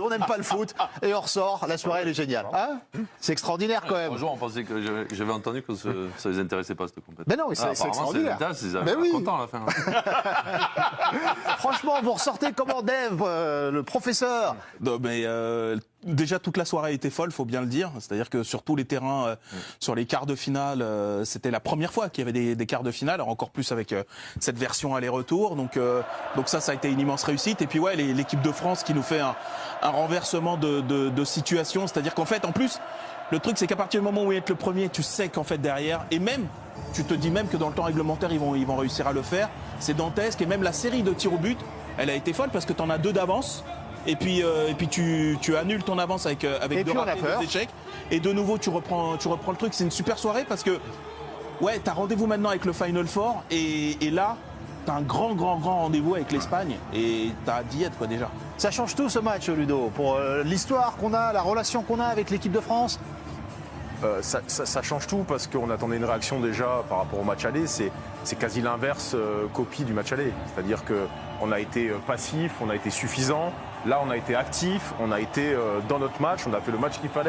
on n'aime pas le foot, et on ressort, la soirée elle est géniale. Hein, c'est extraordinaire quand même. Bonjour, on pensait que j'avais entendu que ça les intéressait pas, cette compétition. Mais non, mais c'est extraordinaire. Ils avaient l'air contents à la fin. Franchement, vous ressortez comment Dave, le professeur? Non, mais déjà toute la soirée a été folle, faut bien le dire. C'est-à-dire que sur tous les terrains, sur les quarts de finale, c'était la première fois qu'il y avait des quarts de finale, encore plus avec cette version aller-retour. Donc ça a été une immense réussite. Et puis ouais, l'équipe de France qui nous fait un renversement de situation. C'est-à-dire qu'en fait, en plus, le truc c'est qu'à partir du moment où il est le premier, tu sais qu'en fait derrière, et même tu te dis même que dans le temps réglementaire ils vont réussir à le faire. C'est dantesque, et même la série de tirs au but, elle a été folle parce que tu en as 2 d'avance. Et puis tu annules ton avance avec 2 ratés, 2 échecs. Et de nouveau, tu reprends le truc. C'est une super soirée parce que, ouais, t'as rendez-vous maintenant avec le Final Four. Et là, t'as un grand rendez-vous avec l'Espagne. Et t'as hâte d'y être, quoi, déjà. Ça change tout ce match, Ludo, pour l'histoire qu'on a, la relation qu'on a avec l'équipe de France. Ça change tout parce qu'on attendait une réaction déjà par rapport au match aller. C'est quasi l'inverse copie du match aller. C'est-à-dire qu'on a été passif, on a été suffisant. Là, on a été actif, on a été dans notre match, on a fait le match qu'il fallait.